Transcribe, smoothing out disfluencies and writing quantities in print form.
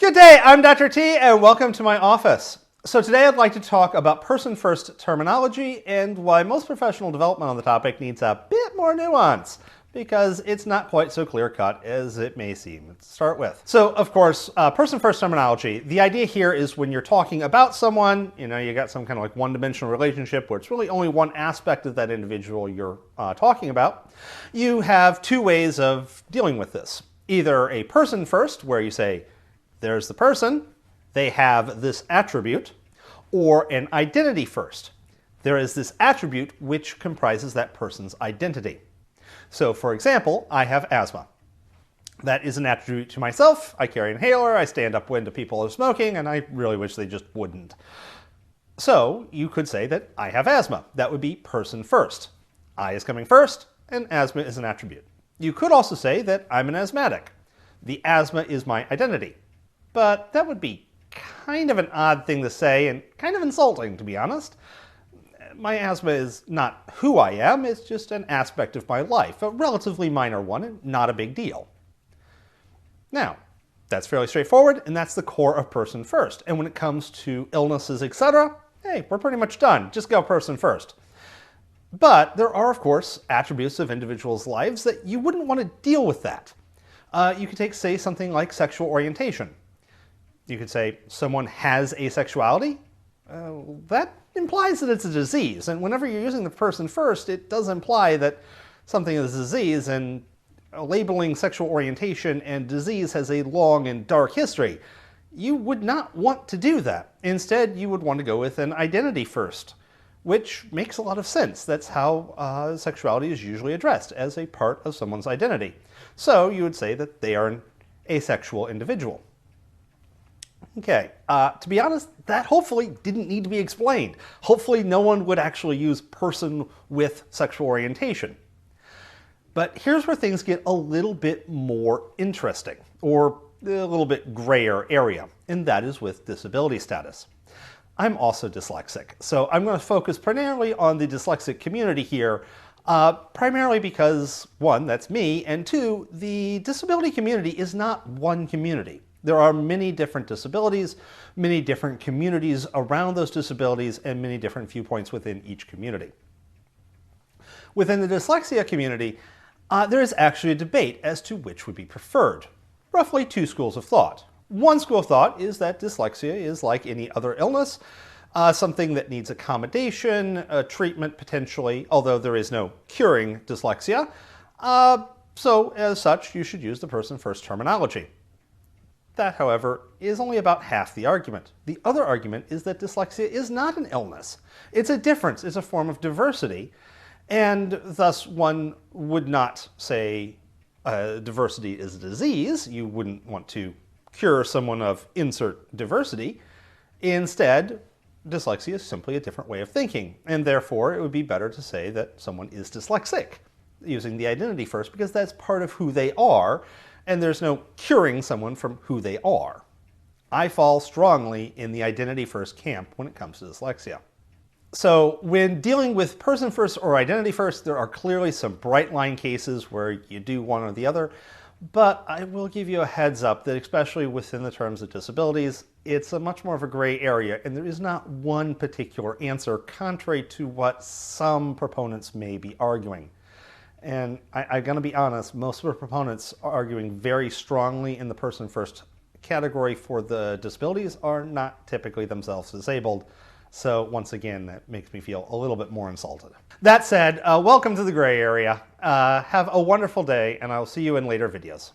Good day, I'm Dr. T, and welcome to my office. So today I'd like to talk about person-first terminology and why most professional development on the topic needs a bit more nuance, because it's not quite so clear-cut as it may seem to start with. So, of course, person-first terminology, the idea here is when you're talking about someone, you got some kind of like one-dimensional relationship where it's really only one aspect of that individual you're talking about, you have two ways of dealing with this. Either a person first, where you say, there's the person, they have this attribute, or an identity first. There is this attribute which comprises that person's identity. So, for example, I have asthma. That is an attribute to myself. I carry an inhaler, I stand upwind of people who are smoking, and I really wish they just wouldn't. So, you could say that I have asthma. That would be person first. I is coming first, and asthma is an attribute. You could also say that I'm an asthmatic. The asthma is my identity. But that would be kind of an odd thing to say and kind of insulting, to be honest. My asthma is not who I am, it's just an aspect of my life, a relatively minor one and not a big deal. Now, that's fairly straightforward, and that's the core of person first. And when it comes to illnesses, etc., hey, we're pretty much done. Just go person first. But there are, of course, attributes of individuals' lives that you wouldn't want to deal with that. You could take, say, something like sexual orientation. You could say someone has asexuality. That implies that it's a disease. And whenever you're using the person first, it does imply that something is a disease, and labeling sexual orientation and disease has a long and dark history. You would not want to do that. Instead, you would want to go with an identity first, which makes a lot of sense. That's how sexuality is usually addressed, as a part of someone's identity. So you would say that they are an asexual individual. Okay, to be honest, that hopefully didn't need to be explained. Hopefully no one would actually use person with sexual orientation. But here's where things get a little bit more interesting, or a little bit grayer area, and that is with disability status. I'm also dyslexic, so I'm going to focus primarily on the dyslexic community here, primarily because, one, that's me, and two, the disability community is not one community. There are many different disabilities, many different communities around those disabilities, and many different viewpoints within each community. Within the dyslexia community, there is actually a debate as to which would be preferred. Roughly two schools of thought. One school of thought is that dyslexia is like any other illness, something that needs accommodation, treatment potentially, although there is no curing dyslexia. So as such, you should use the person-first terminology. That, however, is only about half the argument. The other argument is that dyslexia is not an illness. It's a difference, it's a form of diversity, and thus one would not say diversity is a disease. You wouldn't want to cure someone of insert diversity. Instead, dyslexia is simply a different way of thinking, and therefore it would be better to say that someone is dyslexic, using the identity first, because that's part of who they are, and there's no curing someone from who they are. I fall strongly in the identity first camp when it comes to dyslexia. So when dealing with person first or identity first, there are clearly some bright line cases where you do one or the other, but I will give you a heads up that especially within the terms of disabilities, it's a much more of a gray area, and there is not one particular answer, contrary to what some proponents may be arguing. And I'm going to be honest, most of the proponents arguing very strongly in the person-first category for the disabilities are not typically themselves disabled. So once again, that makes me feel a little bit more insulted. That said, welcome to the gray area. Have a wonderful day, and I'll see you in later videos.